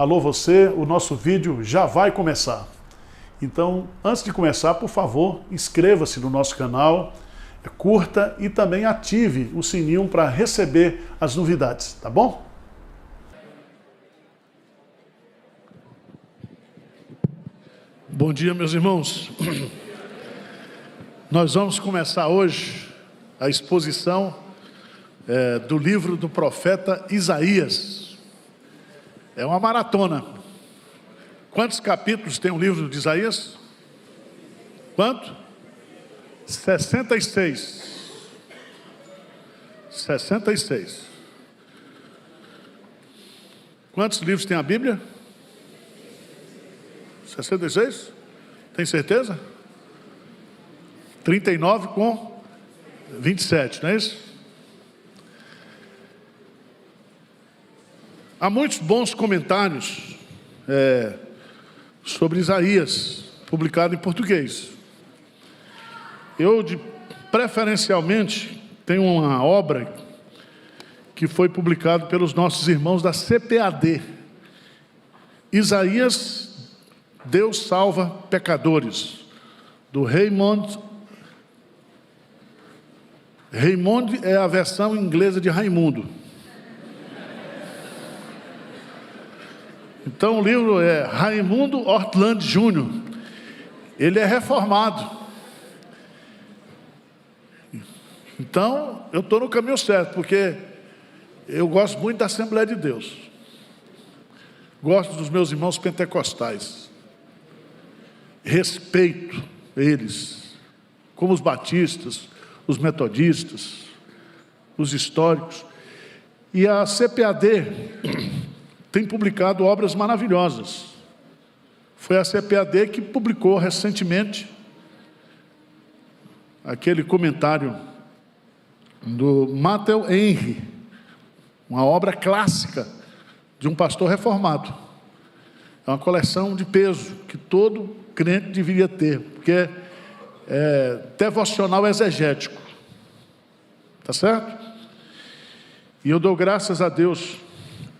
Alô você, o nosso vídeo já vai começar. Então, antes de começar, por favor, inscreva-se no nosso canal, curta e também ative o sininho para receber as novidades, tá bom? Bom dia, meus irmãos. Nós vamos começar hoje a exposição do livro do profeta Isaías. É uma maratona. Quantos capítulos tem o livro de Isaías? Quanto? 66. 66. Quantos livros tem a Bíblia? 66? Tem certeza? 39 com 27, não é isso? Há muitos bons comentários sobre Isaías, publicado em português. Eu, preferencialmente, tenho uma obra que foi publicada pelos nossos irmãos da CPAD. Isaías, Deus salva pecadores, do Raymond. Raymond é a versão inglesa de Raimundo. Então o livro é Raimundo Ortland Júnior. Ele é reformado. Então eu estou no caminho certo, porque eu gosto muito da Assembleia de Deus. Gosto dos meus irmãos pentecostais. Respeito eles, como os batistas, os metodistas, os históricos. E a CPAD tem publicado obras maravilhosas. Foi a CPAD que publicou recentemente aquele comentário do Matthew Henry, uma obra clássica de um pastor reformado. É uma coleção de peso que todo crente deveria ter, porque é devocional exegético. Tá certo? E eu dou graças a Deus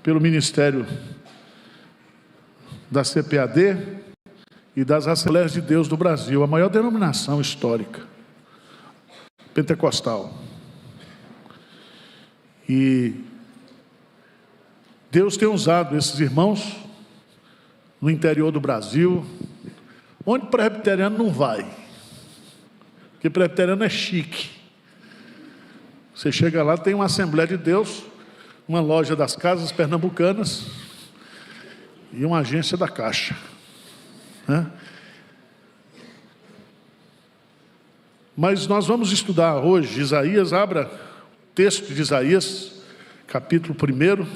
pelo ministério da CPAD e das Assembleias de Deus do Brasil, a maior denominação histórica pentecostal. E Deus tem usado esses irmãos no interior do Brasil, onde presbiteriano não vai, porque presbiteriano é chique. Você chega lá, tem uma Assembleia de Deus, uma loja das Casas Pernambucanas e uma agência da Caixa, né? Mas nós vamos estudar hoje Isaías. Abra o texto de Isaías, capítulo 1,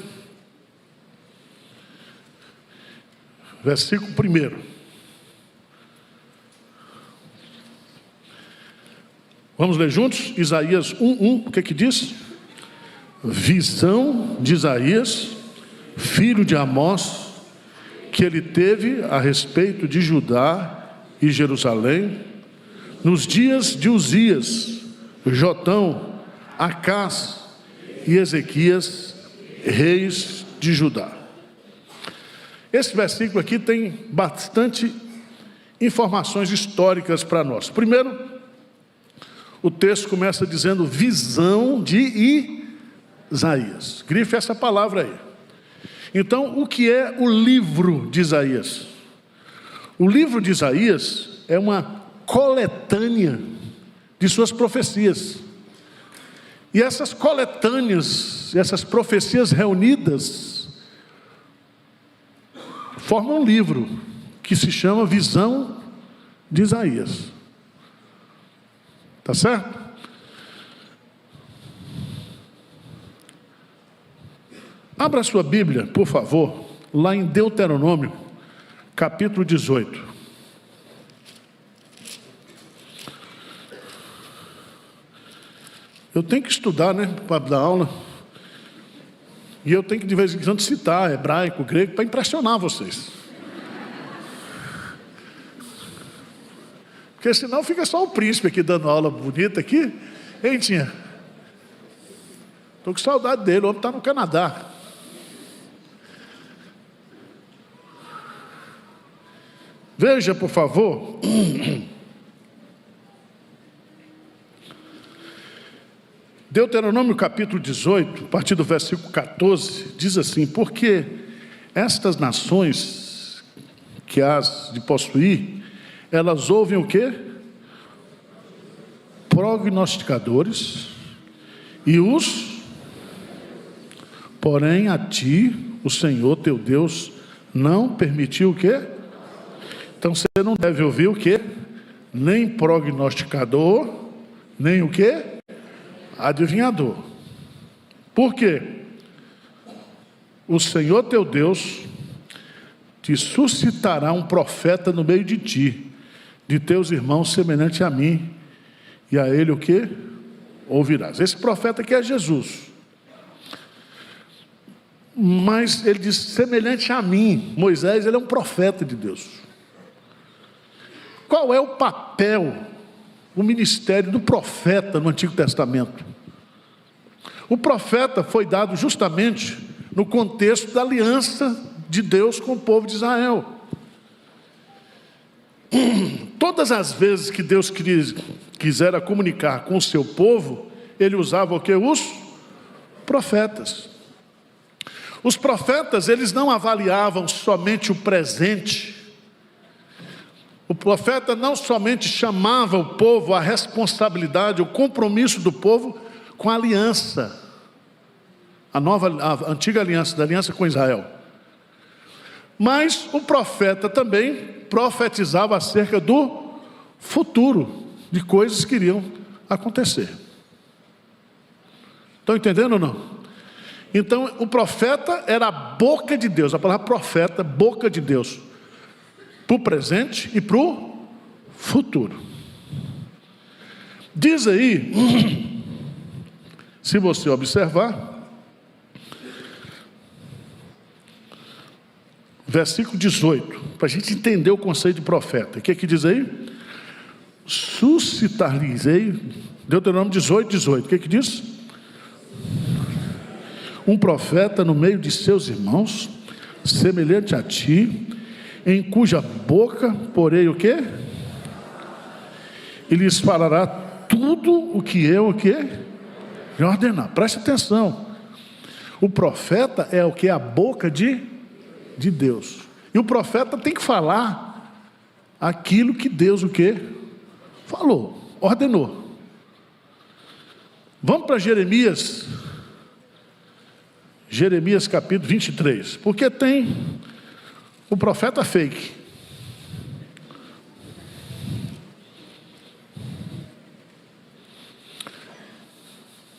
versículo 1. Vamos ler juntos? Isaías 1:1, o que diz? Visão de Isaías, filho de Amós, que ele teve a respeito de Judá e Jerusalém, nos dias de Uzias, Jotão, Acás e Ezequias, reis de Judá. Esse versículo aqui tem bastante informações históricas para nós. Primeiro, o texto começa dizendo visão de Isaías. Grife essa palavra aí. Então, o que é o livro de Isaías? O livro de Isaías é uma coletânea de suas profecias. E essas coletâneas, essas profecias reunidas, formam um livro que se chama Visão de Isaías. Tá certo? Abra sua Bíblia, por favor, lá em Deuteronômio, capítulo 18. Eu tenho que estudar, né, para dar aula. E eu tenho que de vez em quando citar hebraico, grego, para impressionar vocês. Porque senão fica só o príncipe aqui dando aula bonita aqui. Hein, Tinha? Estou com saudade dele, o homem está no Canadá. Veja, por favor, Deuteronômio capítulo 18, a partir do versículo 14, diz assim: porque estas nações que hás de possuir, elas ouvem o quê? Prognosticadores, e porém a ti, o Senhor teu Deus, não permitiu o quê? Então você não deve ouvir o quê? Nem prognosticador, nem o quê? Adivinhador. Por quê? O Senhor teu Deus te suscitará um profeta no meio de ti, de teus irmãos, semelhante a mim, e a ele o quê? Ouvirás. Esse profeta aqui é Jesus. Mas ele diz, semelhante a mim. Moisés, ele é um profeta de Deus. Qual é o papel, o ministério do profeta no Antigo Testamento? O profeta foi dado justamente no contexto da aliança de Deus com o povo de Israel. Todas as vezes que Deus quisera comunicar com o seu povo, ele usava o que? Os profetas. Os profetas, eles não avaliavam somente o presente. O profeta não somente chamava o povo à responsabilidade, o compromisso do povo com a aliança, a antiga aliança, da aliança com Israel. Mas o profeta também profetizava acerca do futuro, de coisas que iriam acontecer. Estão entendendo ou não? Então o profeta era a boca de Deus, a palavra profeta, boca de Deus, para o presente e para o futuro. Diz aí, se você observar, versículo 18, para a gente entender o conceito de profeta. O que é que diz aí? Suscitar-lhes-ei, Deuteronômio 18, 18. O que é que diz? Um profeta no meio de seus irmãos, semelhante a ti, em cuja boca porei o quê? E lhes falará tudo o que eu, o quê? lhe ordenar. Preste atenção. O profeta é o que? A boca de Deus. E o profeta tem que falar aquilo que Deus o quê? Falou, ordenou. Vamos para Jeremias. Jeremias capítulo 23. Porque tem o profeta fake.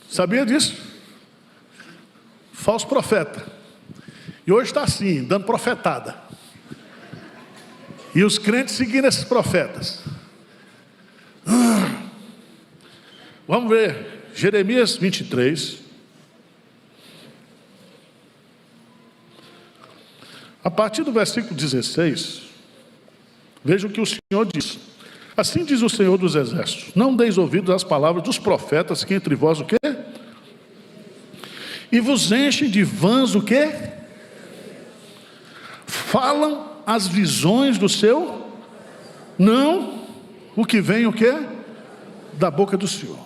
Sabia disso? Falso profeta. E hoje está assim, dando profetada. E os crentes seguindo esses profetas. Vamos ver. Jeremias 23. A partir do versículo 16. Veja o que o Senhor diz. Assim diz o Senhor dos Exércitos: não deis ouvidos às palavras dos profetas que entre vós o quê? E vos enchem de vãs o quê? Falam as visões do seu, não o que vem o quê? Da boca do Senhor.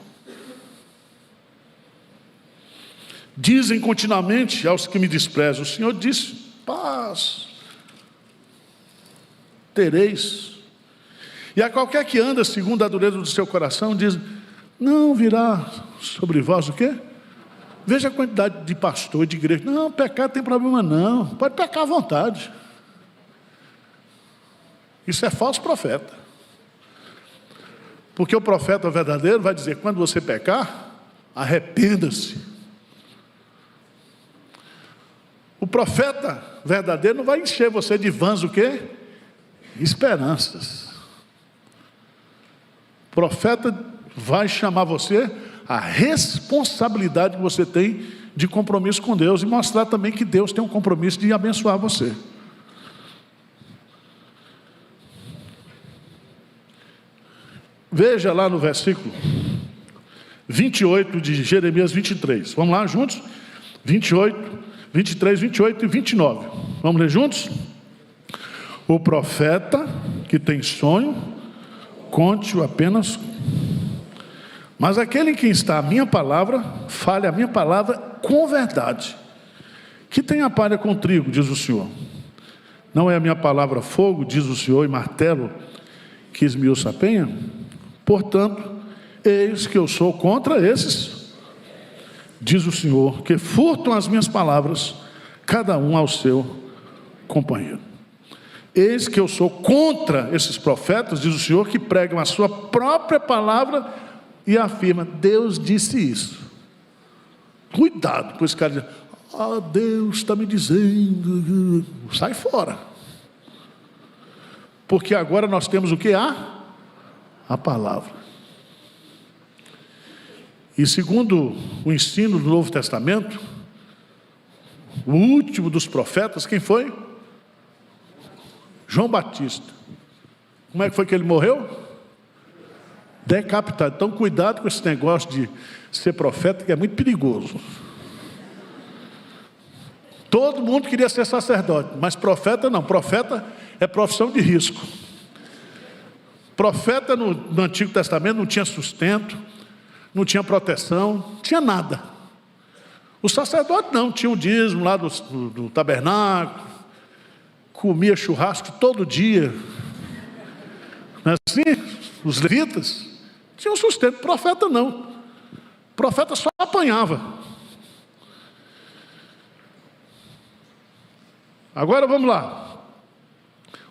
Dizem continuamente aos que me desprezam: o Senhor disse, paz tereis. E a qualquer que anda segundo a dureza do seu coração, diz, não virá sobre vós o quê? Veja a quantidade de pastor, de igreja. Não, pecar não tem problema não, pode pecar à vontade. Isso é falso profeta. Porque o profeta verdadeiro vai dizer, quando você pecar, arrependa-se. O profeta verdadeiro não vai encher você de vãs o quê? Esperanças. O profeta vai chamar você a responsabilidade que você tem de compromisso com Deus e mostrar também que Deus tem um compromisso de abençoar você. Veja lá no versículo 28 de Jeremias 23. Vamos lá juntos? 28, 23, 28 e 29. Vamos ler juntos? O profeta que tem sonho, conte-o apenas. Mas aquele em quem está a minha palavra, fale a minha palavra com verdade. Que tem a palha com trigo, diz o Senhor. Não é a minha palavra fogo, diz o Senhor, e martelo que esmiuça a penha? Portanto, eis que eu sou contra esses, diz o Senhor, que furtam as minhas palavras, cada um ao seu companheiro. Eis que eu sou contra esses profetas, diz o Senhor, que pregam a sua própria palavra e afirma: Deus disse isso. Cuidado com esse cara dizer: Deus está me dizendo. Sai fora. Porque agora nós temos o que? A palavra. E segundo o ensino do Novo Testamento, o último dos profetas, quem foi? João Batista. Como é que foi que ele morreu? Decapitado. Então cuidado com esse negócio de ser profeta, que é muito perigoso. Todo mundo queria ser sacerdote, mas profeta não. Profeta é profissão de risco. Profeta no Antigo Testamento não tinha sustento, não tinha proteção, não tinha nada. O sacerdote não, tinha o dízimo lá do tabernáculo, comia churrasco todo dia. Não é assim? Os levitas tinham sustento. Profeta não. Profeta só apanhava. Agora vamos lá.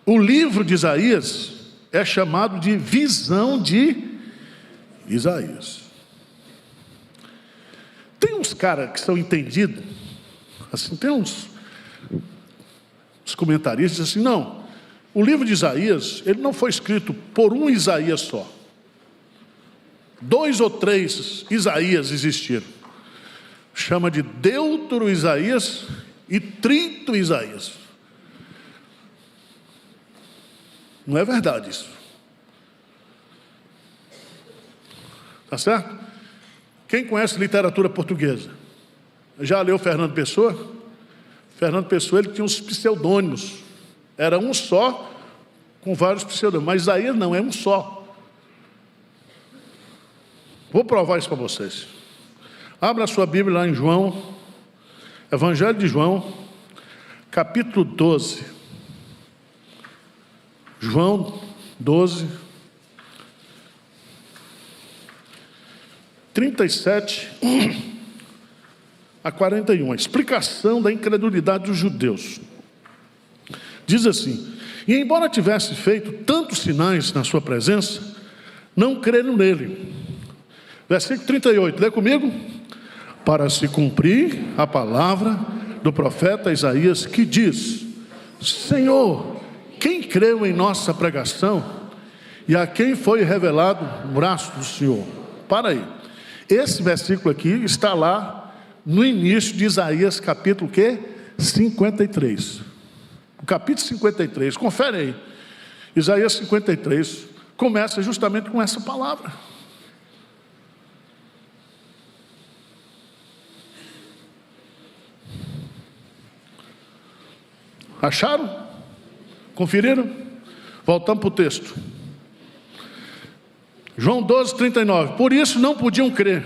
O livro de Isaías é chamado de visão de Isaías. Tem uns caras que são entendidos, assim, tem uns comentaristas que dizem assim: não, o livro de Isaías, ele não foi escrito por um Isaías só. 2 ou 3 Isaías existiram. Chama de Deutero Isaías e Trito Isaías. Não é verdade isso. Tá certo? Quem conhece literatura portuguesa? Já leu Fernando Pessoa? Fernando Pessoa, ele tinha uns pseudônimos. Era um só, com vários pseudônimos. Mas Isaías não, é um só. Vou provar isso para vocês. Abra a sua Bíblia lá em João, Evangelho de João, capítulo 12. João 12, 37 a 41. A explicação da incredulidade dos judeus. Diz assim: e embora tivesse feito tantos sinais na sua presença, não creram nele. Versículo 38, lê comigo. Para se cumprir a palavra do profeta Isaías, que diz: Senhor, quem creu em nossa pregação e a quem foi revelado o braço do Senhor? Para aí. Esse versículo aqui está lá no início de Isaías, capítulo quê? 53. O capítulo 53, confere aí. Isaías 53 começa justamente com essa palavra. Acharam? Conferiram? Voltamos para o texto. João 12, 39. Por isso não podiam crer,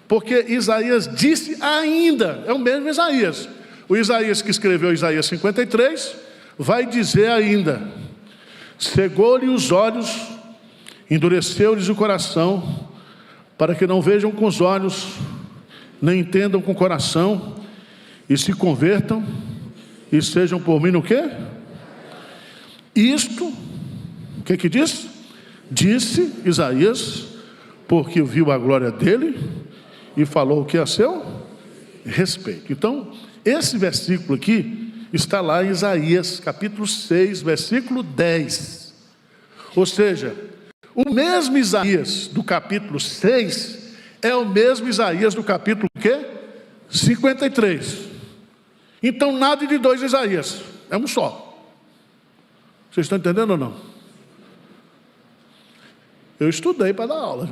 porque Isaías disse ainda. É o mesmo Isaías. O Isaías que escreveu Isaías 53 vai dizer ainda: cegou-lhe os olhos, endureceu-lhes o coração, para que não vejam com os olhos, nem entendam com o coração, e se convertam e sejam por mim no quê? Isto, o que diz? Disse Isaías, porque viu a glória dele e falou o que a seu respeito. Então, esse versículo aqui está lá em Isaías, capítulo 6, versículo 10. Ou seja, o mesmo Isaías do capítulo 6 é o mesmo Isaías do capítulo quê? 53. Então, nada de 2 Isaías, é um só. Vocês estão entendendo ou não? Eu estudei para dar aula.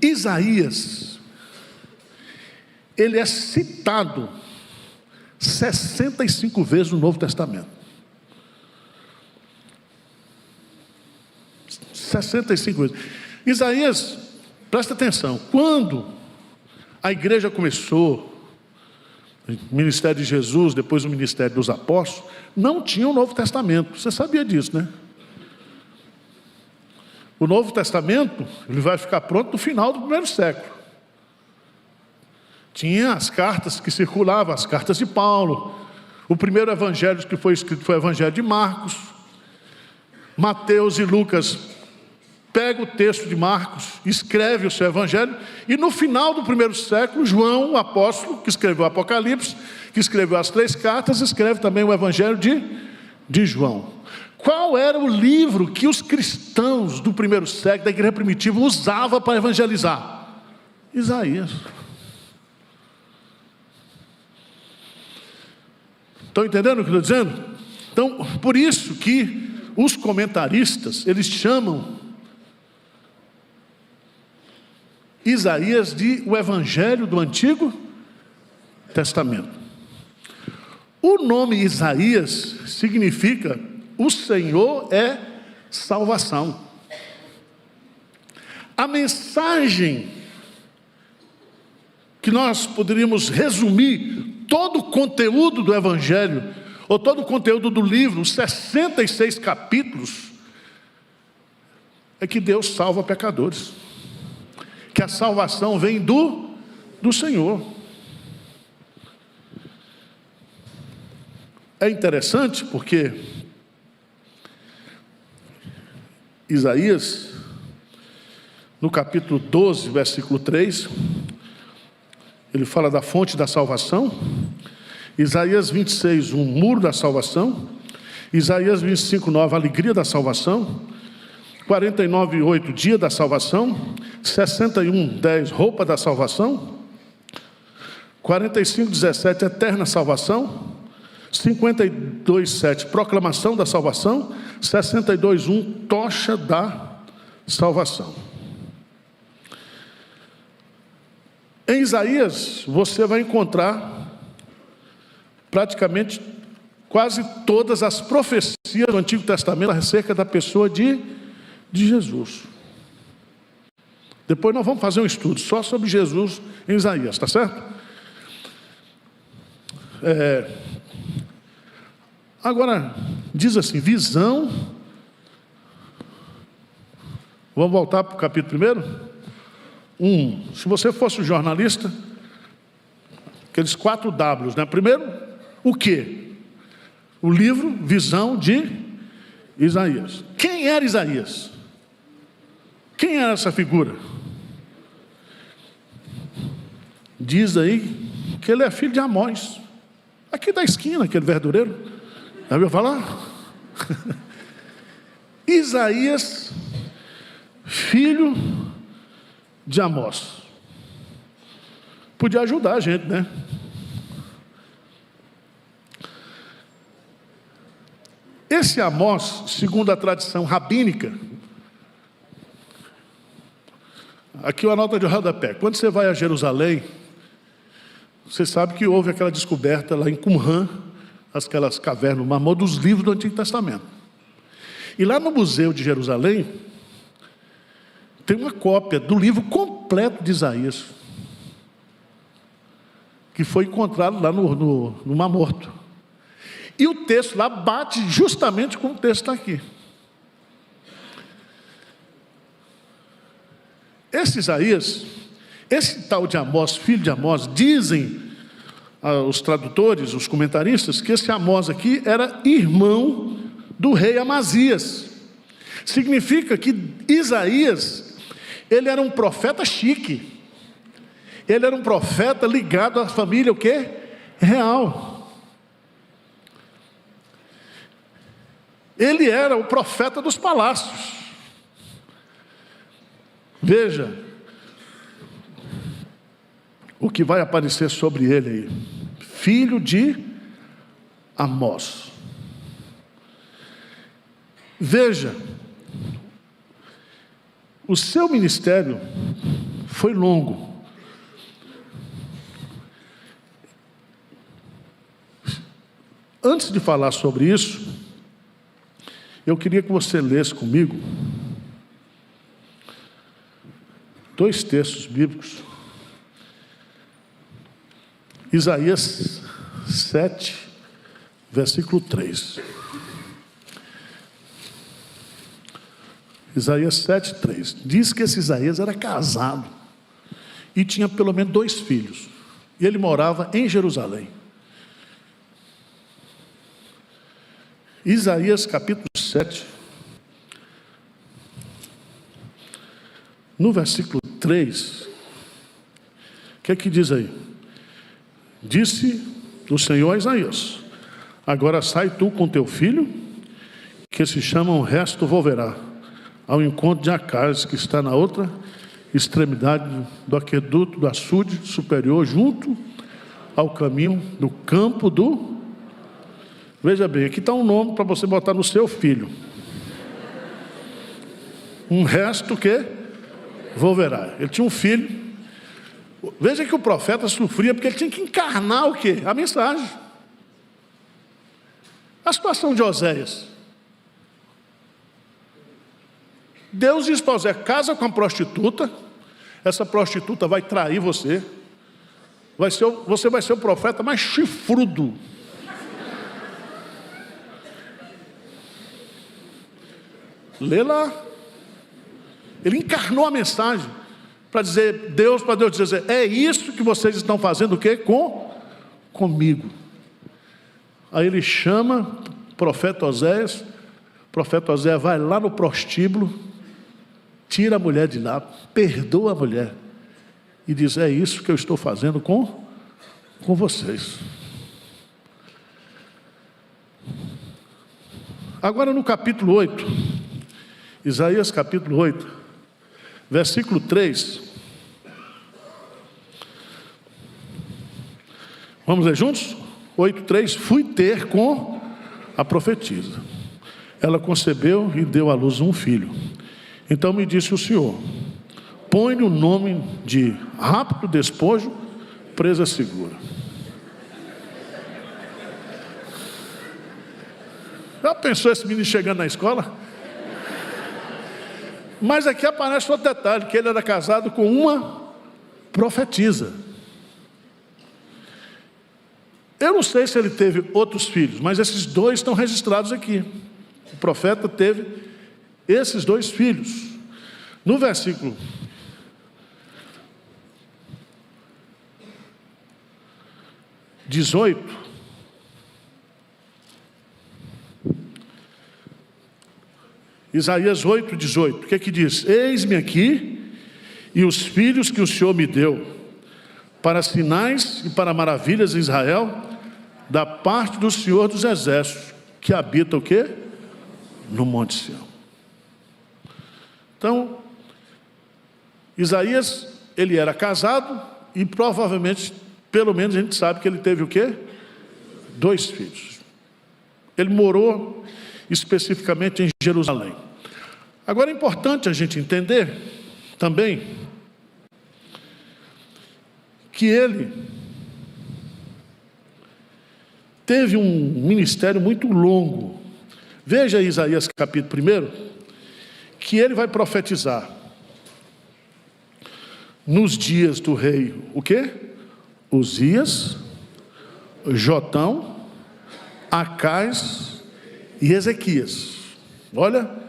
Isaías, ele é citado 65 vezes no Novo Testamento. 65 vezes. Isaías, presta atenção, quando a igreja começou, o ministério de Jesus, depois o ministério dos apóstolos, não tinha o Novo Testamento. Você sabia disso, né? O Novo Testamento, ele vai ficar pronto no final do primeiro século. Tinha as cartas que circulavam, as cartas de Paulo. O primeiro evangelho que foi escrito foi o evangelho de Marcos. Mateus e Lucas pegam o texto de Marcos, escreve o seu evangelho, e no final do primeiro século, João, o apóstolo, que escreveu o Apocalipse, que escreveu as 3 cartas, escreve também o evangelho de João. Qual era o livro que os cristãos do primeiro século, da igreja primitiva, usavam para evangelizar? Isaías. Estão entendendo o que eu estou dizendo? Então, por isso que os comentaristas, eles chamam Isaías de o Evangelho do Antigo Testamento. O nome Isaías significa o Senhor é salvação. A mensagem que nós poderíamos resumir todo o conteúdo do Evangelho, ou todo o conteúdo do livro, os 66 capítulos, é que Deus salva pecadores, que a salvação vem do Senhor. É interessante porque Isaías, no capítulo 12, versículo 3, ele fala da fonte da salvação. Isaías 26, muro da salvação. Isaías 25, 9, alegria da salvação. 49, 8, dia da salvação. 61, 10, roupa da salvação. 45, 17, eterna salvação. 52, 7, proclamação da salvação. 62, 1, tocha da salvação. Em Isaías, você vai encontrar praticamente quase todas as profecias do Antigo Testamento acerca da pessoa de Jesus. Depois nós vamos fazer um estudo só sobre Jesus em Isaías, tá certo? Agora, diz assim, visão. Vamos voltar para o capítulo 1? Se você fosse um jornalista, aqueles 4 Ws, né? Primeiro, o quê? O livro, visão de Isaías. Quem era Isaías? Quem era essa figura? Diz aí que ele é filho de Amós, aqui da esquina, aquele verdureiro. Já ouviu falar? Isaías, filho de Amós. Podia ajudar a gente, né? Esse Amós, segundo a tradição rabínica, aqui uma nota de rodapé. Quando você vai a Jerusalém, você sabe que houve aquela descoberta lá em Qumran, aquelas cavernas no Mar Morto, dos livros do Antigo Testamento. E lá no Museu de Jerusalém, tem uma cópia do livro completo de Isaías, que foi encontrado lá no Mar Morto. E o texto lá bate justamente com o texto está aqui. Esse Isaías, esse tal de Amós, filho de Amós, dizem os tradutores, os comentaristas, que esse Amós aqui era irmão do rei Amazias. Significa que Isaías, ele era um profeta chique. Ele era um profeta ligado à família o quê? Real. Ele era o profeta dos palácios. Veja o que vai aparecer sobre ele aí. Filho de Amós. Veja, o seu ministério foi longo. antes de falar sobre isso, eu queria que você lesse comigo 2 textos bíblicos. Isaías 7, versículo 3. Isaías 7, 3. Diz que esse Isaías era casado e tinha pelo menos 2 filhos. E ele morava em Jerusalém. Isaías capítulo 7, no versículo 3, o que é que diz aí? Disse o Senhor a Isaías: agora sai tu com teu filho, que se chama o resto volverá, ao encontro de Acais, que está na outra extremidade do aqueduto do açude superior, junto ao caminho do campo do... Veja bem, aqui está um nome para você botar no seu filho. Um resto que volverá. Ele tinha um filho. Veja que o profeta sofria porque ele tinha que encarnar o quê? A mensagem. A situação de Oséias. Deus diz para Oséias: casa com a prostituta. Essa prostituta vai trair você. Você vai ser o profeta mais chifrudo. Lê lá. Ele encarnou a mensagem para Deus dizer: é isso que vocês estão fazendo o quê? Comigo. Aí ele chama o profeta Oséias. O profeta Oséias vai lá no prostíbulo, tira a mulher de lá, perdoa a mulher e diz: é isso que eu estou fazendo com vocês. Agora no capítulo 8, Isaías capítulo 8, versículo 3. Vamos ler juntos? 8:3. Fui ter com a profetisa. Ela concebeu e deu à luz um filho. Então me disse o Senhor: põe-lhe o nome de rápido despojo, presa segura. Já pensou esse menino chegando na escola? Mas aqui aparece outro detalhe, que ele era casado com uma profetisa. Eu não sei se ele teve outros filhos, mas esses 2 estão registrados aqui. O profeta teve esses 2 filhos. No versículo 18, Isaías 8:18, o que é que diz? Eis-me aqui e os filhos que o Senhor me deu, para sinais e para maravilhas em Israel, da parte do Senhor dos Exércitos, que habita o quê? No Monte Sião. Então, Isaías, ele era casado e provavelmente, pelo menos a gente sabe que ele teve o quê? 2 filhos. Ele morou especificamente em Jerusalém. Agora é importante a gente entender também que ele teve um ministério muito longo. Veja Isaías capítulo 1, que ele vai profetizar nos dias do rei, o quê? Uzias, Jotão, Acais e Ezequias. Olha,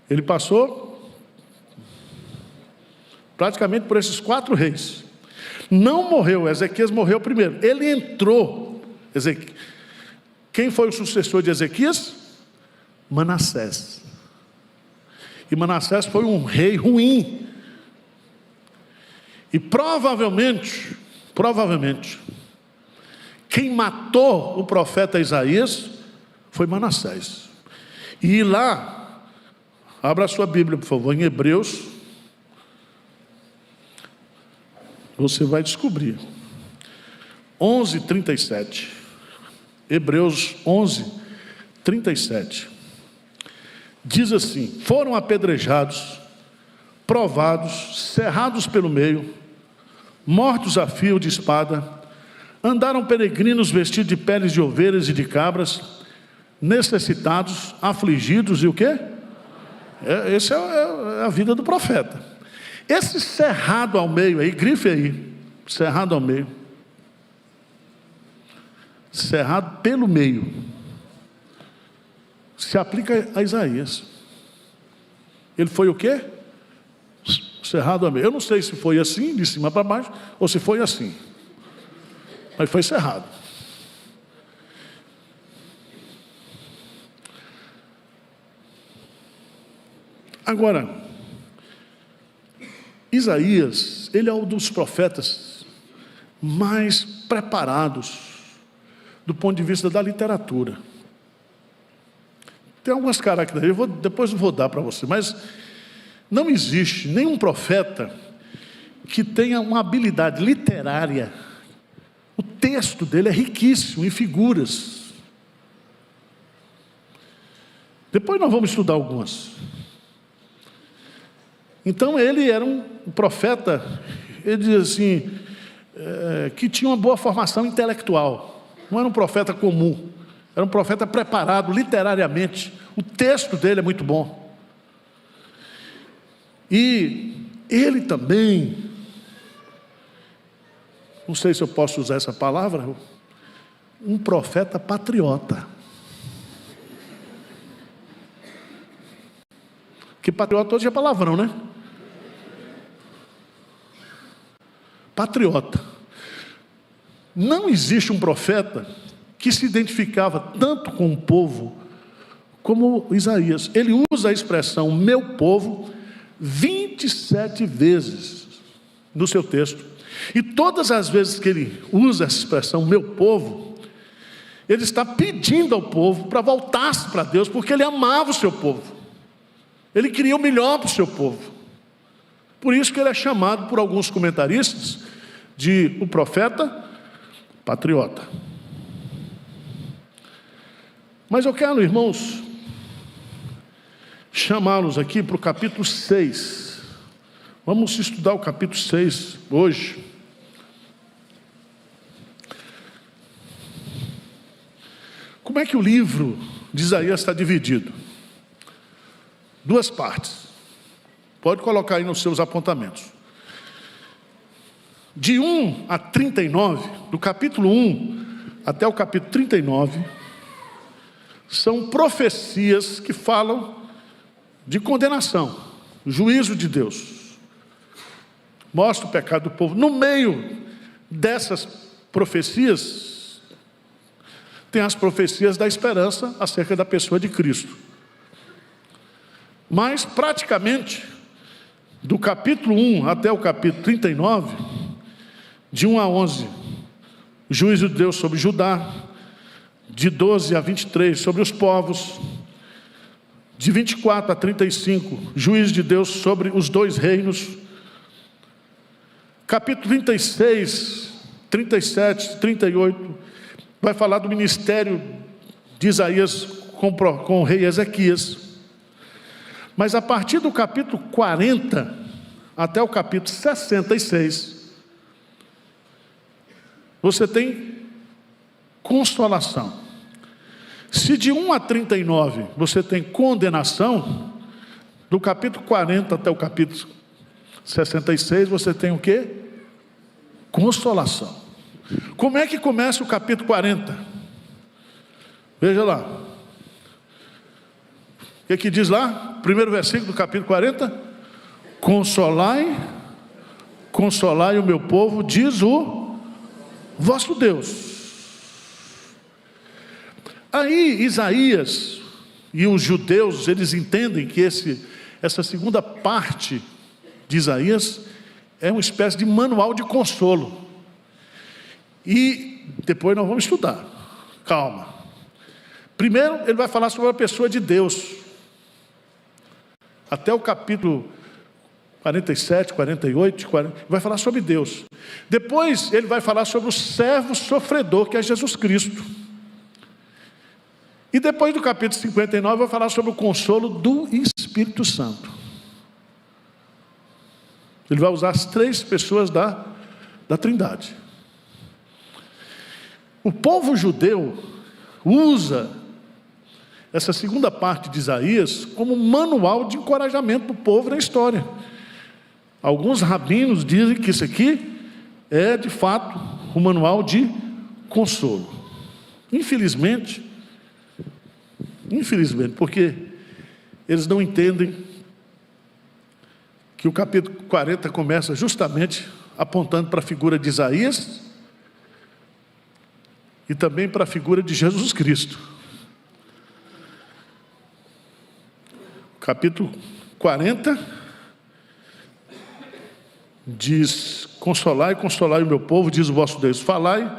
ele passou praticamente por esses 4 reis. Não morreu, Ezequias morreu primeiro. Ele entrou. Quem foi o sucessor de Ezequias? Manassés. E Manassés foi um rei ruim. E provavelmente, quem matou o profeta Isaías foi Manassés. E lá, abra a sua Bíblia, por favor, em Hebreus, você vai descobrir. 11:37. Hebreus 11:37. Diz assim: foram apedrejados, provados, cerrados pelo meio, mortos a fio de espada, Andaram peregrinos vestidos de peles de ovelhas e de cabras, necessitados, afligidos e o quê? Essa é a vida do profeta. Esse cerrado ao meio aí, grife aí, cerrado ao meio. Cerrado pelo meio. Se aplica a Isaías. Ele foi o quê? Cerrado ao meio. Eu não sei se foi assim, de cima para baixo, ou se foi assim. Mas foi cerrado. Agora, Isaías, ele é um dos profetas mais preparados do ponto de vista da literatura. Tem algumas características, depois eu vou dar para você, mas não existe nenhum profeta que tenha uma habilidade literária. O texto dele é riquíssimo em figuras. Depois nós vamos estudar algumas. Então ele era um profeta, ele diz assim, que tinha uma boa formação intelectual. Não era um profeta comum, era um profeta preparado literariamente. O texto dele é muito bom. E ele também, não sei se eu posso usar essa palavra, um profeta patriota. Que patriota hoje é palavrão, né? Patriota. Não existe um profeta que se identificava tanto com o povo como Isaías. Ele usa a expressão meu povo 27 vezes no seu texto. E todas as vezes que ele usa essa expressão meu povo, ele está pedindo ao povo para voltar-se para Deus, porque ele amava o seu povo. Ele queria o melhor para o seu povo. Por isso que ele é chamado por alguns comentaristas de o profeta patriota. Mas eu quero, irmãos, chamá-los aqui para o capítulo 6. Vamos estudar o capítulo 6 hoje. Como é que o livro de Isaías está dividido? Duas partes. Pode colocar aí nos seus apontamentos. De 1 a 39, do capítulo 1 até o capítulo 39, são profecias que falam de condenação, juízo de Deus. Mostra o pecado do povo. No meio dessas profecias, tem as profecias da esperança acerca da pessoa de Cristo. Mas, praticamente, do capítulo 1 até o capítulo 39, de 1 a 11, juízo de Deus sobre Judá, de 12 a 23, sobre os povos, de 24 a 35, juízo de Deus sobre os dois reinos, capítulo 36, 37, 38, vai falar do ministério de Isaías com o rei Ezequias. Mas a partir do capítulo 40 até o capítulo 66, você tem consolação. Se de 1 a 39 você tem condenação, do capítulo 40 até o capítulo 66 você tem o quê? Consolação. Como é que começa o capítulo 40? Veja lá. O que diz lá? Primeiro versículo do capítulo 40. Consolai o meu povo, diz o vosso Deus. Aí Isaías e os judeus, eles entendem que essa segunda parte de Isaías é uma espécie de manual de consolo. E depois nós vamos estudar. Calma. Primeiro ele vai falar sobre a pessoa de Deus. Até o capítulo 47, 48, 40, vai falar sobre Deus. Depois ele vai falar sobre o servo sofredor, que é Jesus Cristo. E depois do capítulo 59 vai falar sobre o consolo do Espírito Santo. Ele vai usar as três pessoas da Trindade. O povo judeu usa essa segunda parte de Isaías como manual de encorajamento para o povo na história. Alguns rabinos dizem que isso aqui é de fato um manual de consolo. Infelizmente, porque eles não entendem que o capítulo 40 começa justamente apontando para a figura de Isaías e também para a figura de Jesus Cristo. Capítulo 40 diz: consolai o meu povo, diz o vosso Deus, falai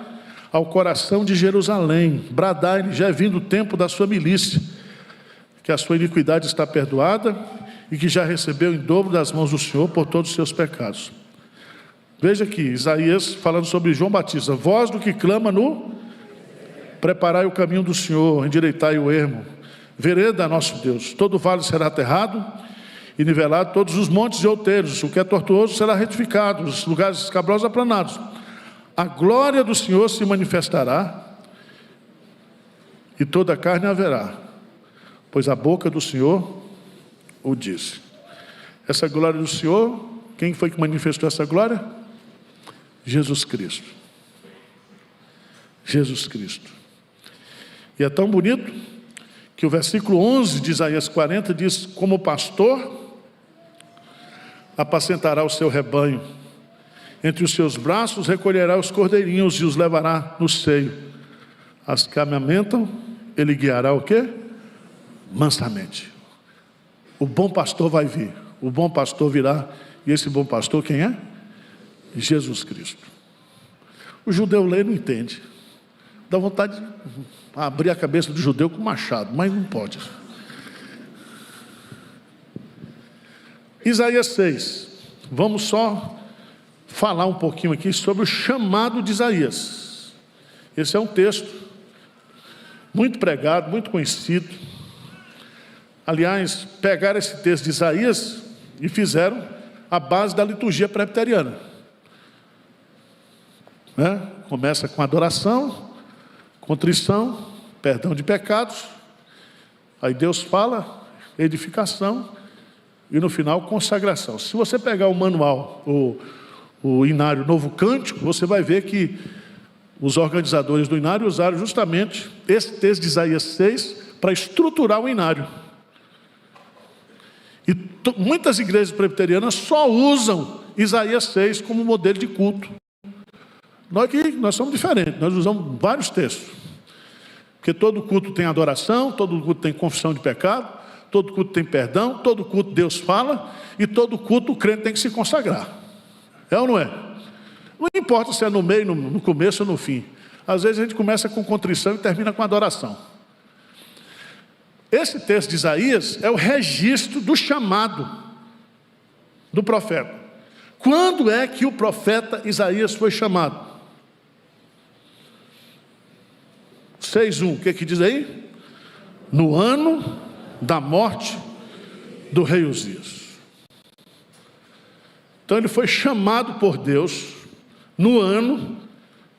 ao coração de Jerusalém, bradai-lhe, já é vindo o tempo da sua milícia, que a sua iniquidade está perdoada e que já recebeu em dobro das mãos do Senhor por todos os seus pecados. Veja aqui, Isaías falando sobre João Batista: voz do que clama no preparai o caminho do Senhor, endireitai o ermo, vereda nosso Deus, todo vale será aterrado e nivelado, todos os montes e outeiros, o que é tortuoso será retificado, os lugares escabrosos aplanados. A glória do Senhor se manifestará e toda a carne haverá, pois a boca do Senhor o disse. Essa glória do Senhor, quem foi que manifestou essa glória? Jesus Cristo. Jesus Cristo. E é tão bonito que o versículo 11 de Isaías 40 diz: como pastor apacentará o seu rebanho, entre os seus braços recolherá os cordeirinhos e os levará no seio. As que amamentam, ele guiará o quê? Mansamente. O bom pastor vai vir, o bom pastor virá, e esse bom pastor quem é? Jesus Cristo. O judeu lê e não entende, dá vontade de abrir a cabeça do judeu com machado, mas não pode. Isaías 6, vamos só falar um pouquinho aqui sobre o chamado de Isaías. Esse é um texto muito pregado, muito conhecido. Aliás, pegaram esse texto de Isaías e fizeram a base da liturgia presbiteriana, né? Começa com adoração, contrição, perdão de pecados, aí Deus fala, edificação, e no final consagração. Se você pegar o manual, o Inário Novo Cântico, você vai ver que os organizadores do Inário usaram justamente esse texto de Isaías 6 para estruturar o Inário. E muitas igrejas presbiterianas só usam Isaías 6 como modelo de culto. Nós somos diferentes, nós usamos vários textos. Porque todo culto tem adoração, todo culto tem confissão de pecado, todo culto tem perdão, todo culto Deus fala, e todo culto o crente tem que se consagrar. É ou não é? Não importa se é no meio, no começo ou no fim. Às vezes a gente começa com contrição e termina com adoração. Esse texto de Isaías é o registro do chamado do profeta. Quando é que o profeta Isaías foi chamado? 6:1, o que diz aí? No ano da morte do rei Uzias. Então ele foi chamado por Deus no ano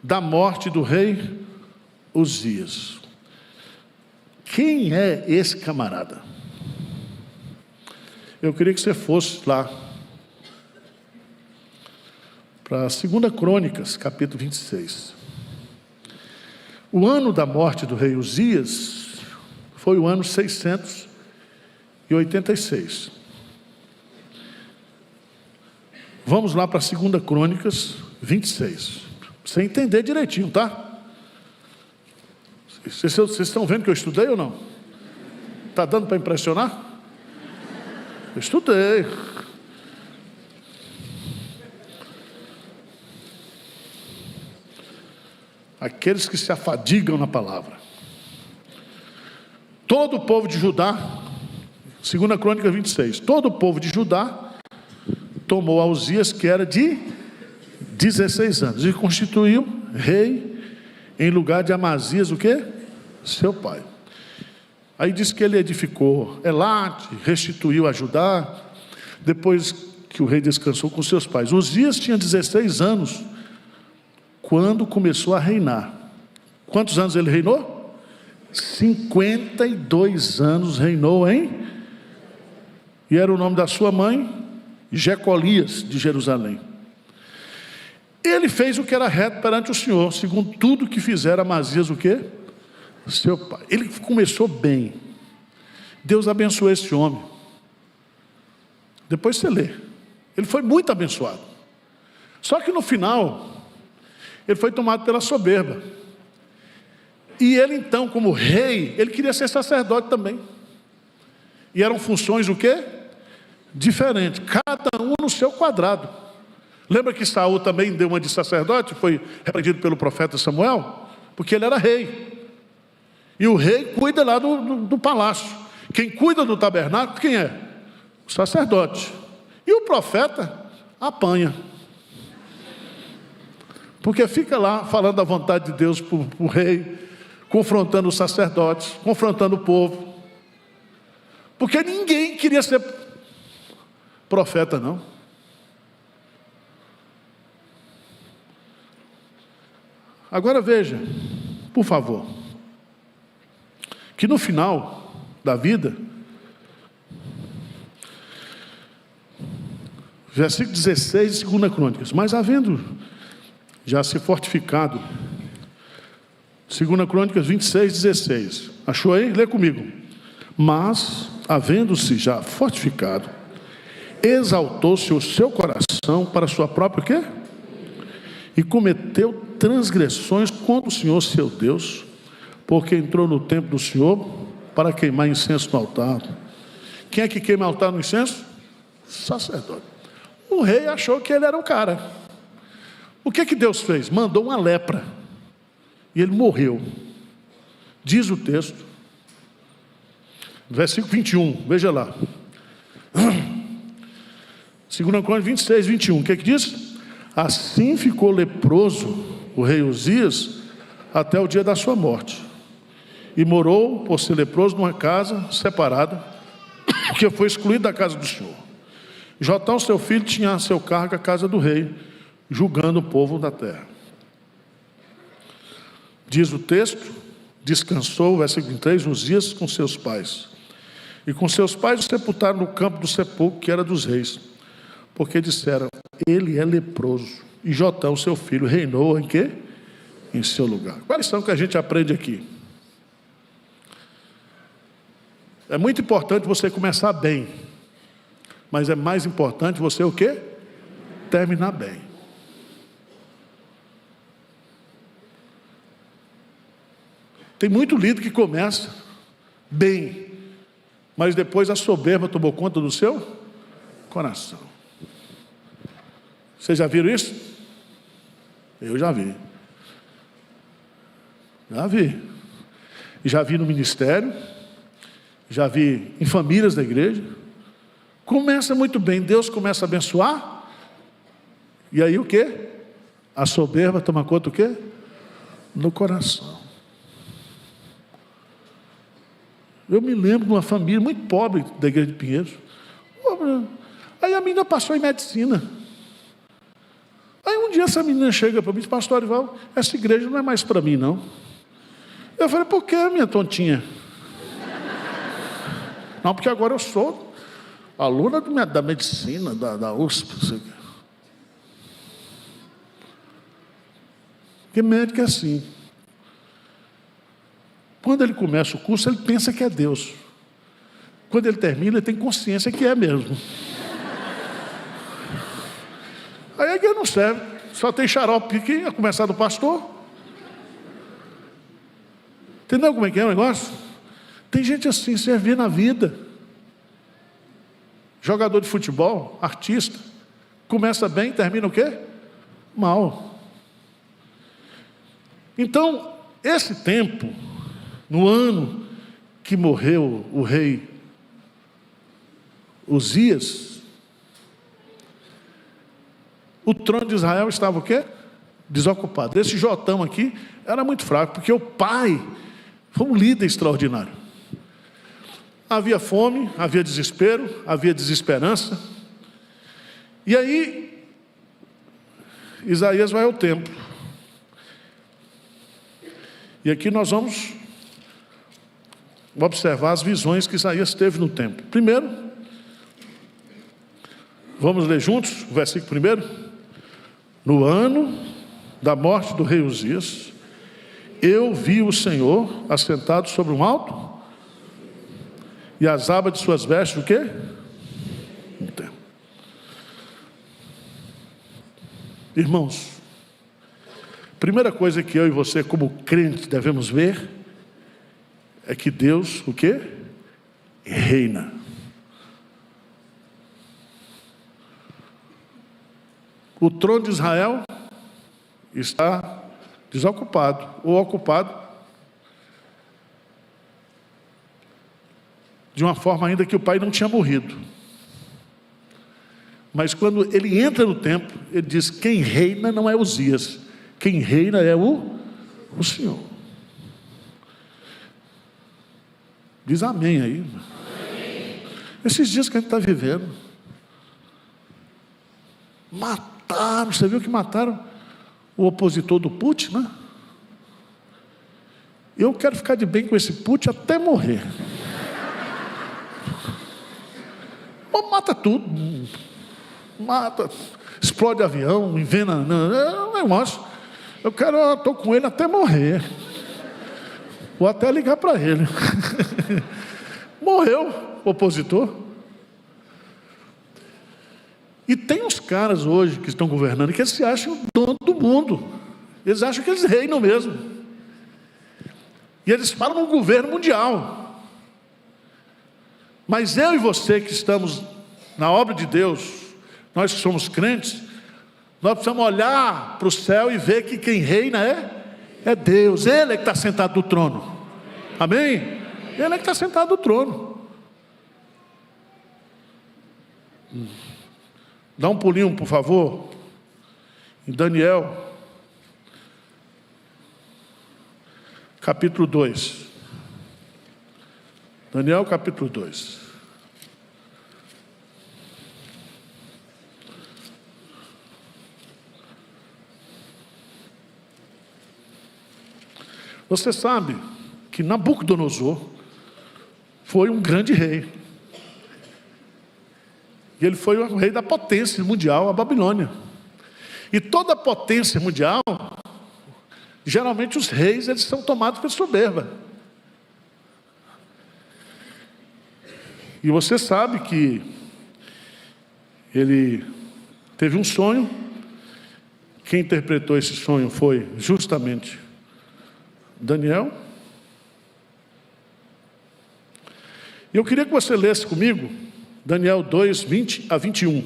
da morte do rei Uzias. Quem é esse camarada? Eu queria que você fosse lá para 2 Crônicas, capítulo 26. O ano da morte do rei Uzias foi o ano 686. Vamos lá para 2 Crônicas 26. Pra você entender direitinho, tá? Vocês estão vendo que eu estudei ou não? Está dando para impressionar? Eu estudei. Aqueles que se afadigam na palavra. Todo o povo de Judá, 2 Crônica 26, todo o povo de Judá tomou a Uzias, que era de 16 anos, e constituiu rei em lugar de Amazias, o quê? Seu pai. Aí diz que ele edificou Elate, restituiu a Judá, depois que o rei descansou com seus pais. Uzias tinha 16 anos quando começou a reinar. Quantos anos ele reinou? 52 anos reinou, hein? E era o nome da sua mãe, Jecolias de Jerusalém. Ele fez o que era reto perante o Senhor, segundo tudo que fizera Amazias, o quê? Seu pai. Ele começou bem. Deus abençoou esse homem. Depois você lê. Ele foi muito abençoado. Só que no final, ele foi tomado pela soberba. E ele então, como rei, ele queria ser sacerdote também. E eram funções o quê? Diferentes. Cada um no seu quadrado. Lembra que Saul também deu uma de sacerdote? Foi repreendido pelo profeta Samuel? Porque ele era rei. E o rei cuida lá do palácio. Quem cuida do tabernáculo, quem é? O sacerdote. E o profeta apanha. Porque fica lá falando a vontade de Deus para o rei, confrontando os sacerdotes, confrontando o povo. Porque ninguém queria ser profeta, não. Agora veja, por favor, que no final da vida, versículo 16 de 2 Crônicas, mas havendo já se fortificado, 2 Crônicas 26, 16, achou aí? Lê comigo. Mas, havendo-se já fortificado, exaltou-se o seu coração para a sua própria o quê? E cometeu transgressões contra o Senhor seu Deus, porque entrou no templo do Senhor para queimar incenso no altar. Quem é que queima altar no incenso? Sacerdote. O rei achou que ele era o cara. O que que Deus fez? Mandou uma lepra. E ele morreu. Diz o texto. Versículo 21, veja lá. 2 Crônicas 26, 21. O que que diz? Assim ficou leproso o rei Uzias até o dia da sua morte. E morou, por ser leproso, numa casa separada, que foi excluído da casa do Senhor. Jotão, seu filho, tinha a seu cargo a casa do rei, julgando o povo da terra. Diz o texto, descansou, versículo 23, Uzias com seus pais. E com seus pais o sepultaram no campo do sepulcro, que era dos reis. Porque disseram, ele é leproso. E Jotão, seu filho, reinou em quê? Em seu lugar. Qual a lição que a gente aprende aqui? É muito importante você começar bem. Mas é mais importante você o quê? Terminar bem. Tem muito líder que começa bem, mas depois a soberba tomou conta do seu coração. Vocês já viram isso? Eu já vi. Já vi. Já vi no ministério, já vi em famílias da igreja. Começa muito bem, Deus começa a abençoar, e aí o quê? A soberba toma conta do quê? No coração. Eu me lembro de uma família muito pobre da igreja de Pinheiros. Aí a menina passou em medicina. Aí um dia essa menina chega para mim e diz, pastor Arival, essa igreja não é mais para mim, não. Eu falei, por que, minha tontinha? Não, porque agora eu sou aluna da medicina, da USP. Porque médico é assim. Quando ele começa o curso, ele pensa que é Deus. Quando ele termina, ele tem consciência que é mesmo. Aí a igreja não serve. Só tem xarope aqui, a começar do pastor. Entendeu como é que é o negócio? Tem gente assim, servir na vida. Jogador de futebol, artista. Começa bem, termina o quê? Mal. Então, esse tempo... No ano que morreu o rei Uzias, o trono de Israel estava o quê? Desocupado. Esse Jotão aqui era muito fraco, porque o pai foi um líder extraordinário. Havia fome, havia desespero, havia desesperança. E aí, Isaías vai ao templo. E aqui nós vamos observar as visões que Isaías teve no templo. Primeiro, vamos ler juntos o versículo primeiro. No ano da morte do rei Uzias, eu vi o Senhor assentado sobre um alto, e as abas de suas vestes, o quê? Irmãos, primeira coisa que eu e você como crente devemos ver é que Deus, o quê? Reina. O trono de Israel está desocupado ou ocupado de uma forma ainda que o pai não tinha morrido. Mas quando ele entra no templo, ele diz: quem reina não é Uzias, quem reina é o Senhor. Diz amém aí. Amém. Esses dias que a gente está vivendo, mataram, você viu que mataram o opositor do Putin, né? Eu quero ficar de bem com esse Putin até morrer. Ou mata tudo, mata, explode avião, envenena, eu estou com ele até morrer. Vou até ligar para ele. Morreu o opositor. E tem uns caras hoje que estão governando que eles se acham dono do mundo. Eles acham que eles reinam mesmo. E eles falam no governo mundial. Mas eu e você que estamos na obra de Deus, nós que somos crentes, nós precisamos olhar para o céu e ver que quem reina é Deus. Ele é que está sentado no trono. Amém? Ele é que está sentado no trono. Dá um pulinho, por favor, em Daniel, capítulo 2. Daniel, capítulo 2. Você sabe que Nabucodonosor foi um grande rei. E ele foi o rei da potência mundial, a Babilônia. E toda a potência mundial, geralmente os reis, eles são tomados por soberba. E você sabe que ele teve um sonho. Quem interpretou esse sonho foi justamente Daniel. E eu queria que você lesse comigo Daniel 2, 20 a 21.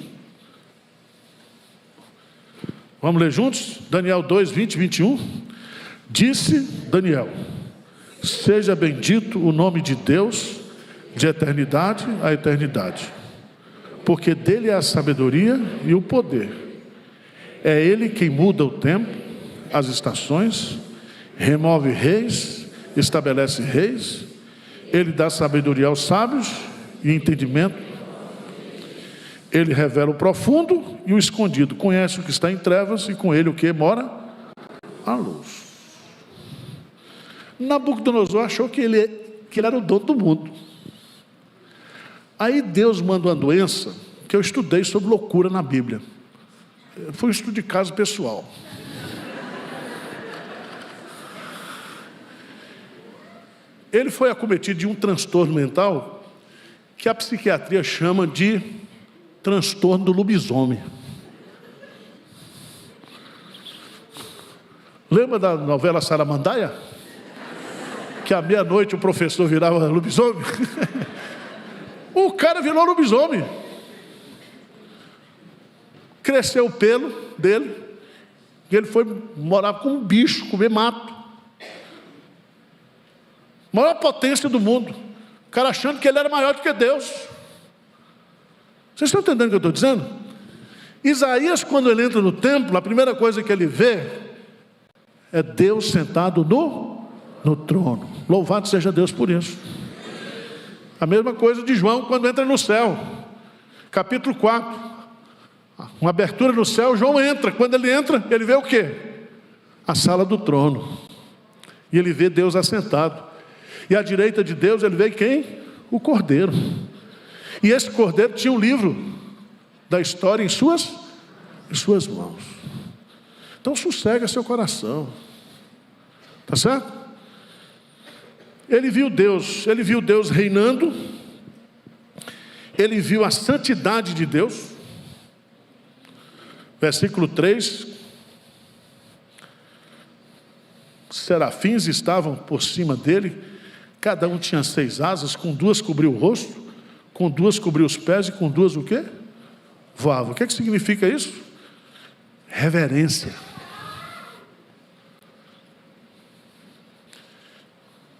Vamos ler juntos? Daniel 2, 20 e 21. Disse Daniel: seja bendito o nome de Deus, de eternidade a eternidade, porque dele é a sabedoria e o poder. É ele quem muda o tempo, as estações, remove reis, estabelece reis. Ele dá sabedoria aos sábios e entendimento. Ele revela o profundo e o escondido. Conhece o que está em trevas, e com ele o que mora? A luz. Nabucodonosor achou que ele era o dono do mundo. Aí Deus manda uma doença, que eu estudei sobre loucura na Bíblia. Foi um estudo de caso pessoal. Ele foi acometido de um transtorno mental que a psiquiatria chama de transtorno do lobisomem. Lembra da novela Saramandaia? Que à meia-noite o professor virava lobisomem? O cara virou lobisomem. Cresceu o pelo dele, e ele foi morar com um bicho, comer mato. Maior potência do mundo. O cara achando que ele era maior do que Deus. Vocês estão entendendo o que eu estou dizendo? Isaías, quando ele entra no templo, a primeira coisa que ele vê é Deus sentado no trono. Louvado seja Deus por isso. A mesma coisa de João quando entra no céu. Capítulo 4. Uma abertura no céu, João entra. Quando ele entra, ele vê o quê? A sala do trono. E ele vê Deus assentado. E à direita de Deus ele vê quem? O Cordeiro. E esse Cordeiro tinha um livro da história em suas mãos. Então sossega seu coração. Tá certo? Ele viu Deus reinando. Ele viu a santidade de Deus. Versículo 3. Serafins estavam por cima dele. Cada um tinha 6 asas. Com 2 cobriu o rosto, com 2 cobriu os pés, e com 2 o quê? Voava. O que significa isso? Reverência.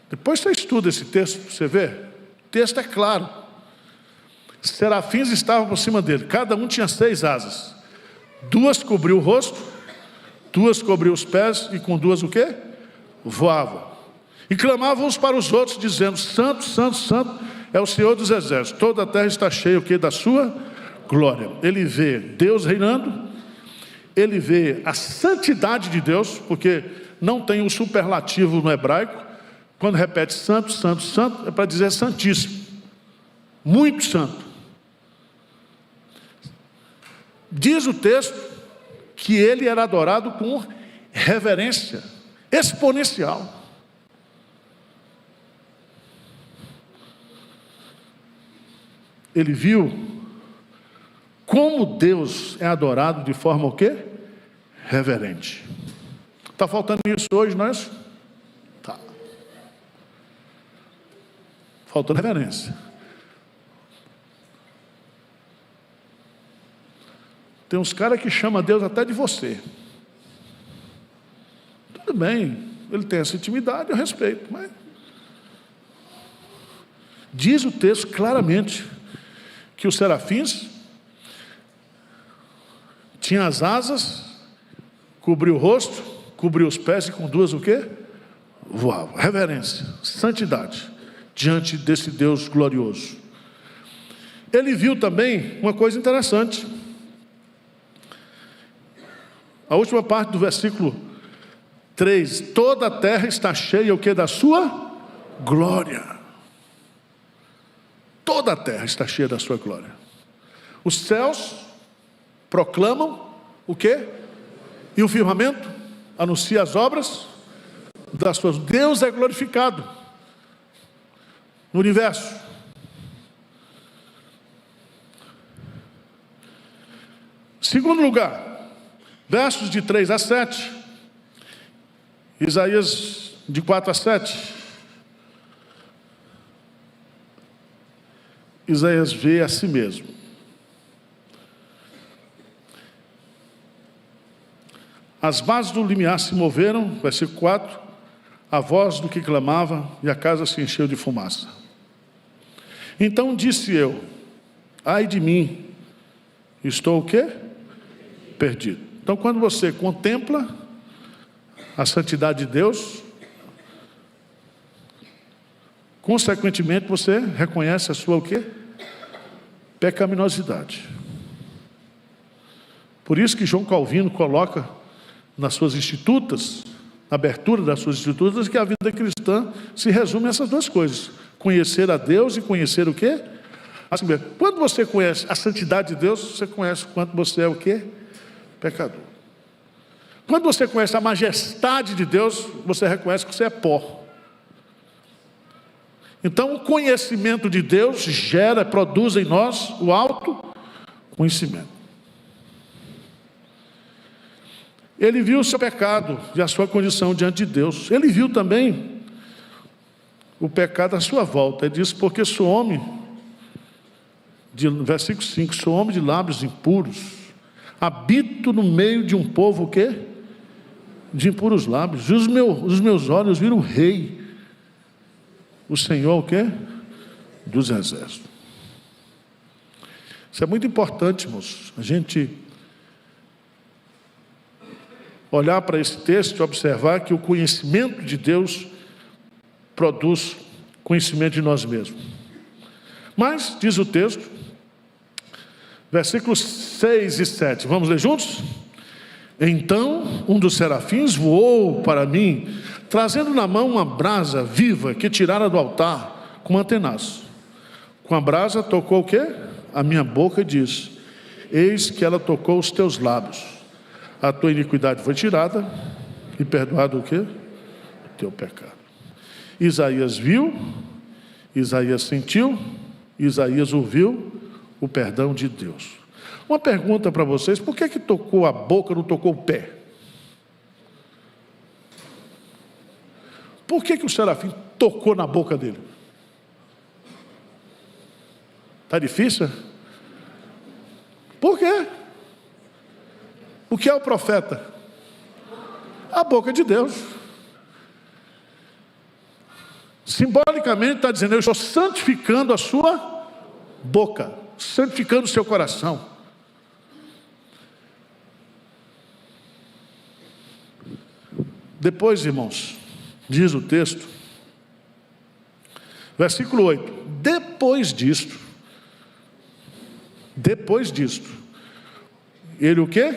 Depois você estuda esse texto, você vê. O texto é claro. Serafins estavam por cima dele. Cada um tinha 6 asas. 2 cobriu o rosto, 2 cobriu os pés, e com 2 o quê? Voavam. E clamavam uns para os outros, dizendo: Santo, Santo, Santo é o Senhor dos exércitos. Toda a terra está cheia o quê? Da sua glória. Ele vê Deus reinando. Ele vê a santidade de Deus, porque não tem um superlativo no hebraico. Quando repete santo, santo, santo, é para dizer santíssimo. Muito santo. Diz o texto que ele era adorado com reverência exponencial. Ele viu como Deus é adorado de forma o quê? Reverente. Está faltando isso hoje, não é isso? Tá. Faltando reverência. Tem uns caras que chamam Deus até de você. Tudo bem, ele tem essa intimidade, eu respeito, mas diz o texto claramente que os serafins tinham as asas, cobriu o rosto, cobriu os pés, e com 2 o quê? Voavam. Reverência, santidade diante desse Deus glorioso. Ele viu também uma coisa interessante. A última parte do versículo 3: toda a terra está cheia o que? Da sua glória. Toda a terra está cheia da sua glória. Os céus proclamam o quê? E o firmamento anuncia as obras das suas. Deus é glorificado no universo. Segundo lugar, versos de 3 a 7, Isaías de 4 a 7. Isaías vê a si mesmo. As bases do limiar se moveram, versículo 4, a voz do que clamava, e a casa se encheu de fumaça. Então disse eu: ai de mim, estou o quê? Perdido. Então, quando você contempla a santidade de Deus, consequentemente você reconhece a sua o quê? Pecaminosidade. Por isso que João Calvino coloca nas suas institutas, na abertura das suas institutas, que a vida cristã se resume a essas 2 coisas: conhecer a Deus e conhecer o quê? Assim mesmo. Quando você conhece a santidade de Deus, você conhece o quanto você é o quê? Pecador. Quando você conhece a majestade de Deus, você reconhece que você é pó. Então, o conhecimento de Deus produz em nós o autoconhecimento. Ele viu o seu pecado e a sua condição diante de Deus. Ele viu também o pecado à sua volta. Ele diz: porque sou homem, versículo 5, sou homem de lábios impuros, habito no meio de um povo o quê? De impuros lábios. E os meus olhos viram o Rei, o Senhor o quê? Dos exércitos. Isso é muito importante, irmãos, a gente olhar para esse texto e observar que o conhecimento de Deus produz conhecimento de nós mesmos. Mas, diz o texto, versículos 6 e 7, vamos ler juntos? Então um dos serafins voou para mim, trazendo na mão uma brasa viva que tirara do altar com uma tenaz. Com a brasa tocou o quê? A minha boca e disse: eis que ela tocou os teus lábios. A tua iniquidade foi tirada e perdoado o quê? O teu pecado. Isaías viu, Isaías sentiu, Isaías ouviu o perdão de Deus. Uma pergunta para vocês: por que tocou a boca, não tocou o pé? Por que o serafim tocou na boca dele? Está difícil? Por quê? O que é o profeta? A boca de Deus. Simbolicamente está dizendo: eu estou santificando a sua boca, santificando o seu coração. Depois, irmãos, diz o texto, versículo 8: depois disto, ele o quê?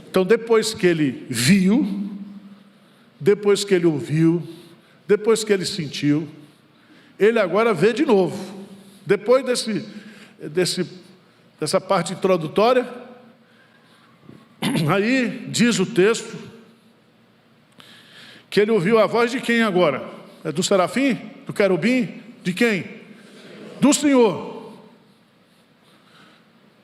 Então, depois que ele viu, depois que ele ouviu, depois que ele sentiu, ele agora vê de novo. Depois dessa parte introdutória, aí diz o texto que ele ouviu a voz de quem agora? É do serafim? Do querubim? De quem? Do Senhor.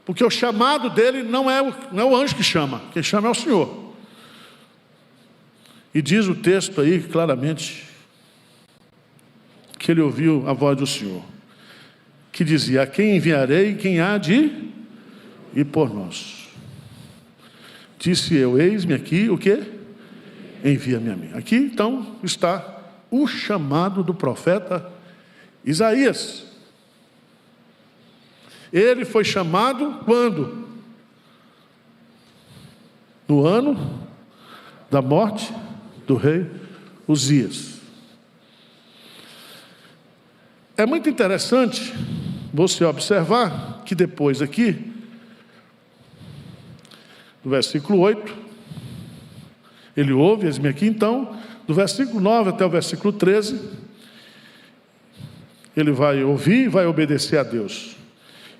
Porque o chamado dele não é o anjo que chama, quem chama é o Senhor. E diz o texto aí claramente que ele ouviu a voz do Senhor, que dizia: a quem enviarei, quem há de ir por nós? Disse eu: eis-me aqui, o quê? Envia-me a mim. Aqui então está o chamado do profeta Isaías. Ele foi chamado quando? No ano da morte do rei Uzias. É muito interessante você observar que depois aqui, do versículo 8, ele ouve, eis-me aqui, então, do versículo 9 até o versículo 13, ele vai ouvir e vai obedecer a Deus.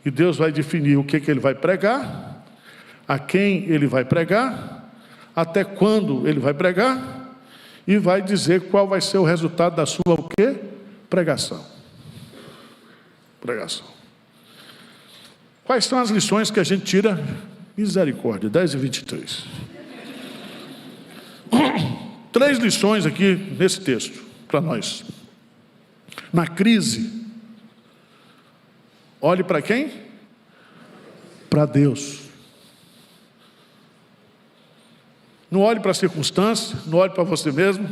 E Deus vai definir o que ele vai pregar, a quem ele vai pregar, até quando ele vai pregar, e vai dizer qual vai ser o resultado da sua o quê? Pregação. Quais são as lições que a gente tira? Misericórdia, 10 e 23. 3 lições aqui nesse texto, para nós. Na crise, olhe para quem? Para Deus. Não olhe para a circunstância, não olhe para você mesmo,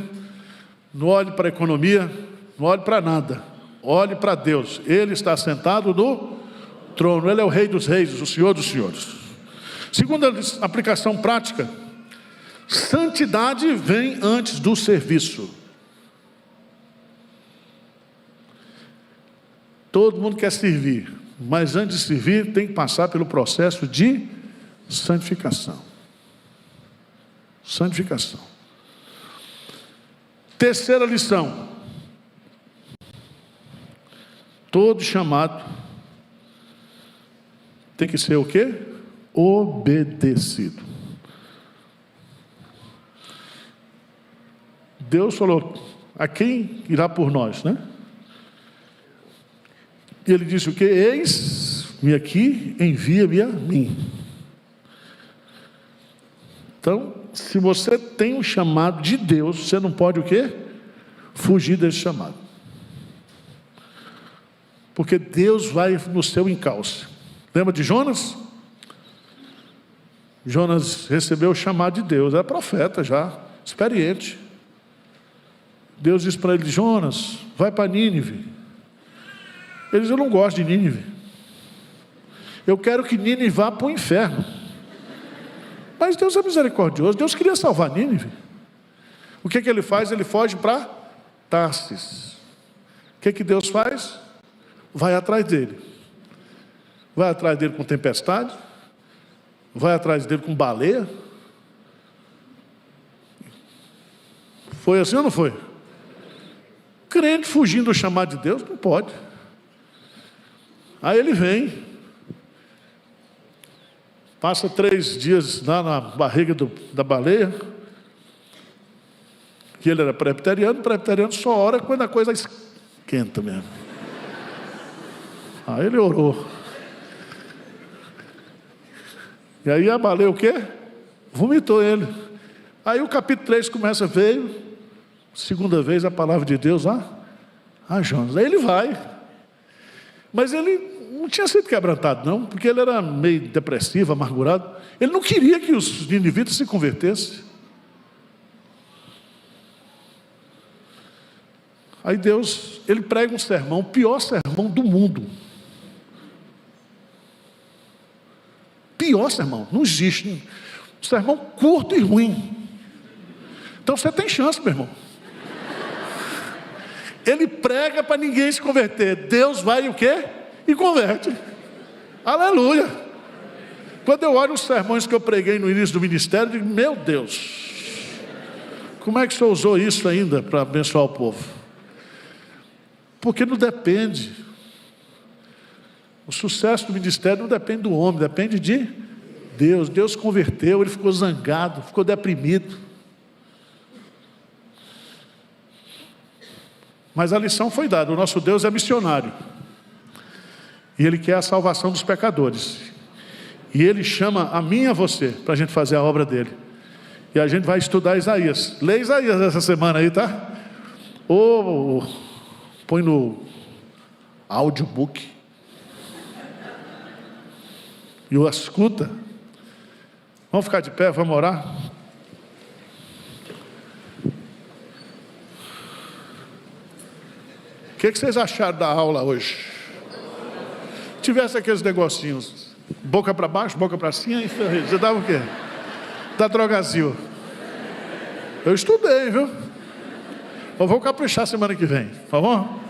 não olhe para a economia, não olhe para nada. Olhe para Deus. Ele está sentado no trono. Ele é o Rei dos Reis, o Senhor dos Senhores. Segunda aplicação prática: santidade vem antes do serviço. Todo mundo quer servir, mas antes de servir tem que passar pelo processo de santificação. Santificação. Terceira lição: todo chamado tem que ser o quê? Obedecido. Deus falou: a quem irá por nós, né? E ele disse o quê? Eis-me aqui, envia-me a mim. Então, se você tem um chamado de Deus, você não pode o quê? Fugir desse chamado. Porque Deus vai no seu encalço. Lembra de Jonas? Jonas recebeu o chamado de Deus, era profeta já, experiente. Deus disse para ele: Jonas, vai para Nínive. Ele diz: eu não gosto de Nínive. Eu quero que Nínive vá para o inferno. Mas Deus é misericordioso. Deus queria salvar Nínive. O que ele faz? Ele foge para Tarsis. O que Deus faz? Vai atrás dele. Vai atrás dele com tempestade. Vai atrás dele com baleia. Foi assim ou não foi? Crente fugindo do chamado de Deus, não pode. Aí ele vem, passa 3 dias lá na barriga da baleia, que ele era presbiteriano só ora quando a coisa esquenta mesmo. Aí ele orou. E aí a baleia o quê? Vomitou ele. Aí o capítulo 3 começa, veio, segunda vez a palavra de Deus, Jonas. Aí ele vai. Mas ele não tinha sido quebrantado não, porque ele era meio depressivo, amargurado. Ele não queria que os ninivitas se convertessem. Aí Deus, ele prega um sermão, o pior sermão do mundo. Pior sermão, não existe. Um sermão curto e ruim. Então você tem chance, meu irmão. Ele prega para ninguém se converter. Deus vai e o quê? E converte. Aleluia. Quando eu olho os sermões que eu preguei no início do ministério, eu digo, meu Deus, como é que o Senhor usou isso ainda para abençoar o povo? Porque não depende. O sucesso do ministério não depende do homem, depende de Deus. Deus converteu, ele ficou zangado, ficou deprimido. Mas a lição foi dada, o nosso Deus é missionário. E Ele quer a salvação dos pecadores. E Ele chama a mim e a você, para a gente fazer a obra dEle. E a gente vai estudar Isaías. Lê Isaías essa semana aí, tá? Ou põe no audiobook. E o escuta. Vamos ficar de pé, vamos orar? O que vocês acharam da aula hoje? Tivesse aqueles negocinhos, boca para baixo, boca para cima, você dava o quê? Da Drogazil. Eu estudei, viu? Eu vou caprichar semana que vem, tá bom?